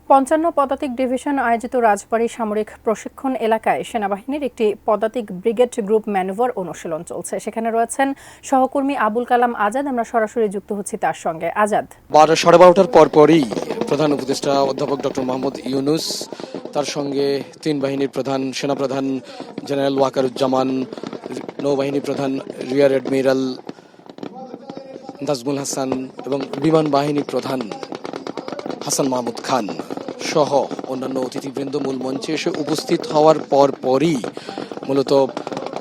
৫৫ পদাতিক ডিভিশন আয়োজিত রাজবাড়ী সামরিক প্রশিক্ষণ এলাকায় সেনাবাহিনীর একটি পদাতিক ব্রিগেড গ্রুপ ম্যানুভার অনুশীলন চলছে। সেখানে রয়েছেন সহকর্মী আবুল কালাম আজাদ। আমরা সরাসরি যুক্ত হচ্ছি তার সঙ্গে। আজাদ, 12:30টার পরপরই প্রধান উপদেষ্টা অধ্যাপক ডক্টর মোহাম্মদ ইউনূস, তার সঙ্গে তিন বাহিনীর প্রধান, সেনাপ্রধান জেনারেল ওয়াকারুজ্জামান, নৌবাহিনী প্রধান রিয়ার অ্যাডমিরাল নাজমুল হাসান এবং বিমান বাহিনী প্রধান হাসান মাহমুদ খান সহ অন্যান্য অতিথিবৃন্দ মূল মঞ্চে এসে উপস্থিত হওয়ার পরপরই মূলত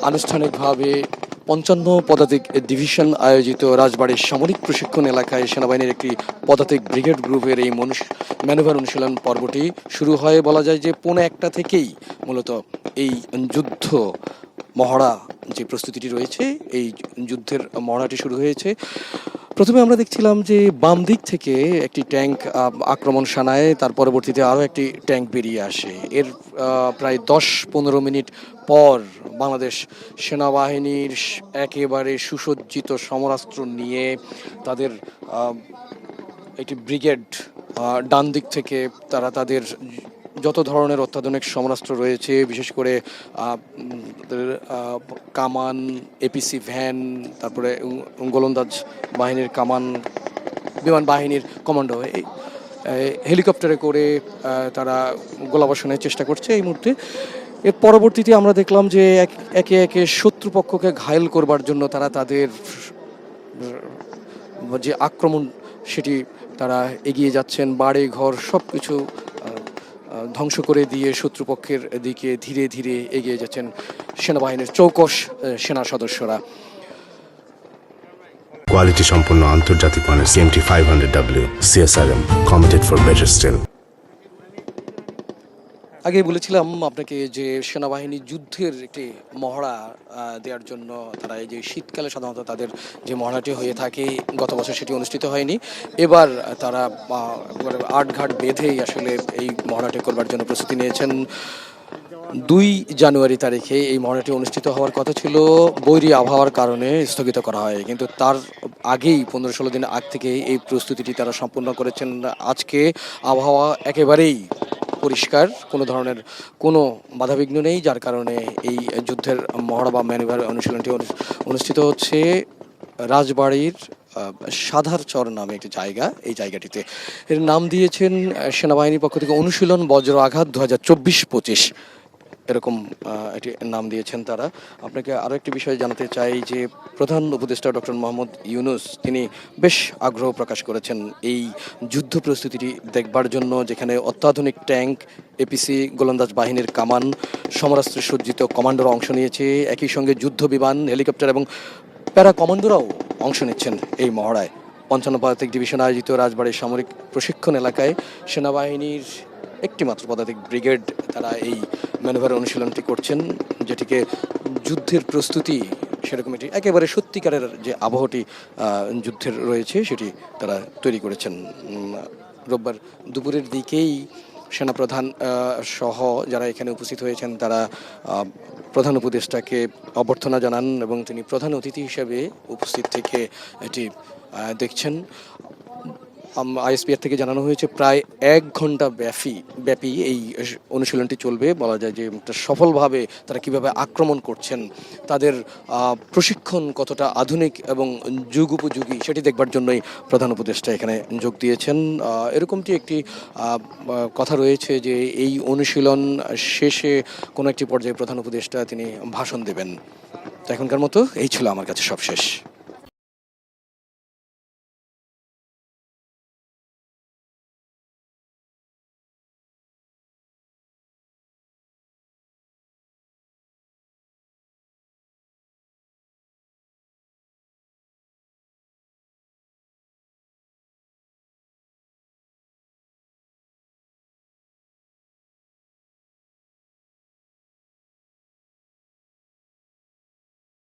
আনুষ্ঠানিকভাবে ৫৫ পদাতিক ডিভিশন আয়োজিত রাজবাড়ীর সামরিক প্রশিক্ষণ এলাকায় সেনাবাহিনীর একটি পদাতিক ব্রিগেড গ্রুপের এই ম্যানুভার অনুশীলন পর্বটি শুরু হয়। বলা যায় যে ১:১ থেকেই মূলত এই যুদ্ধ মহড়া যে প্রস্তুতিটি রয়েছে, এই যুদ্ধের মহড়াটি শুরু হয়েছে। প্রথমে আমরা দেখছিলাম যে বাম দিক থেকে একটি ট্যাঙ্ক আক্রমণ শানায়, তার পরবর্তীতে আরও একটি ট্যাঙ্ক বেরিয়ে আসে। এর প্রায় ১০-১৫ মিনিট পর বাংলাদেশ সেনাবাহিনীর একেবারে সুসজ্জিত সমরাস্ত্র নিয়ে তাদের একটি ব্রিগেড ডান দিক থেকে তারা তাদের যত ধরনের অত্যাধুনিক সমরাস্ত্র রয়েছে, বিশেষ করে কামান, এপিসি ভ্যান, তারপরে গোলন্দাজ বাহিনীর কামান, বিমান বাহিনীর কমান্ডো, হেলিকপ্টারে করে তারা গোলাবর্ষণের চেষ্টা করছে এই মুহূর্তে। এর পরবর্তীতে আমরা দেখলাম যে একে একে শত্রুপক্ষকে ঘায়েল করবার জন্য তারা তাদের যে আক্রমণ সেটি তারা এগিয়ে যাচ্ছেন। বাড়ি ঘর সব কিছু ধ্বংস করে দিয়ে শত্রুপক্ষের দিকে ধীরে ধীরে এগিয়ে যাচ্ছেন সেনাবাহিনীর চৌকস সেনা সদস্যরা। কোয়ালিটি সম্পন্ন আন্তর্জাতিক মানের CMT-500W CSRM, committed for better still। আগে বলেছিলাম আপনাকে যে সেনাবাহিনী যুদ্ধের একটি মহড়া দেওয়ার জন্য তারা এই যে শীতকালে সাধারণত তাদের যে মহড়াটি হয়ে থাকে, গত বছর সেটি অনুষ্ঠিত হয়নি। এবার তারা আটঘাট বেঁধেই আসলে এই মহড়াটি করবার জন্য প্রস্তুতি নিয়েছেন। ২ জানুয়ারি তারিখে এই মহড়াটি অনুষ্ঠিত হওয়ার কথা ছিল, বৈরী আবহাওয়ার কারণে স্থগিত করা হয়, কিন্তু তার আগেই ১৫-১৬ দিন আগ থেকে এই প্রস্তুতিটি তারা সম্পূর্ণ করেছেন। আজকে আবহাওয়া একেবারেই পরিষ্কার, কোনো ধরনের কোনো বাধাবিঘ্ন নেই, যার কারণে এই যুদ্ধের মহড়া বা ম্যানুভার অনুশীলনটি অনুষ্ঠিত হচ্ছে রাজবাড়ীর সাধারচর নামে একটি জায়গা। এই জায়গাটিতে এর নাম দিয়েছেন সেনাবাহিনীর পক্ষ থেকে অনুশীলন বজ্র আঘাত ২০২৪-২৫, এরকম একটি নাম দিয়েছেন তারা। আপনাকে আরও একটি বিষয় জানাতে চাই যে প্রধান উপদেষ্টা ডক্টর মোহাম্মদ ইউনূস তিনি বেশ আগ্রহ প্রকাশ করেছেন এই যুদ্ধ প্রস্তুতিটি দেখবার জন্য, যেখানে অত্যাধুনিক ট্যাঙ্ক, এপিসি, গোলন্দাজ বাহিনীর কামান, সমরাস্ত্রে সজ্জিত কমান্ডোরা অংশ নিয়েছে। একই সঙ্গে যুদ্ধ বিমান, হেলিকপ্টার এবং প্যারা কমান্ডোরাও অংশ নিচ্ছেন এই মহড়ায়। ৫৫ পদাতিক ডিভিশন আয়োজিত রাজবাড়ীর সামরিক প্রশিক্ষণ এলাকায় সেনাবাহিনীর একটি মাত্র পদাতিক ব্রিগেড তারা এই ম্যানুভার অনুশীলনটি করছেন, যেটিকে যুদ্ধের প্রস্তুতি সেরকম একটি একেবারে সত্যিকারের যে আবহটি যুদ্ধের রয়েছে সেটি তারা তৈরি করেছেন। রোববার দুপুরের দিকেই সেনাপ্রধান সহ যারা এখানে উপস্থিত হয়েছেন তারা প্রধান উপদেষ্টাকে অভ্যর্থনা জানান এবং তিনি প্রধান অতিথি হিসেবে উপস্থিত থেকে এটি দেখছেন। আইএসপিআর থেকে জানানো হয়েছে প্রায় ১ ঘন্টা ব্যাপী এই অনুশীলনটি চলবে। বলা যায় যে সফলভাবে তারা কিভাবে আক্রমণ করছেন, তাদের প্রশিক্ষণ কতটা আধুনিক এবং যুগোপযোগী সেটি দেখবার জন্যই প্রধান উপদেষ্টা এখানে যোগ দিয়েছেন। এরকমটি একটি কথা রয়েছে যে এই অনুশীলন শেষে কোনো একটি পর্যায়ে প্রধান উপদেষ্টা তিনি ভাষণ দেবেন। তো এখনকার মতো এই ছিল আমার কাছে সব শেষ।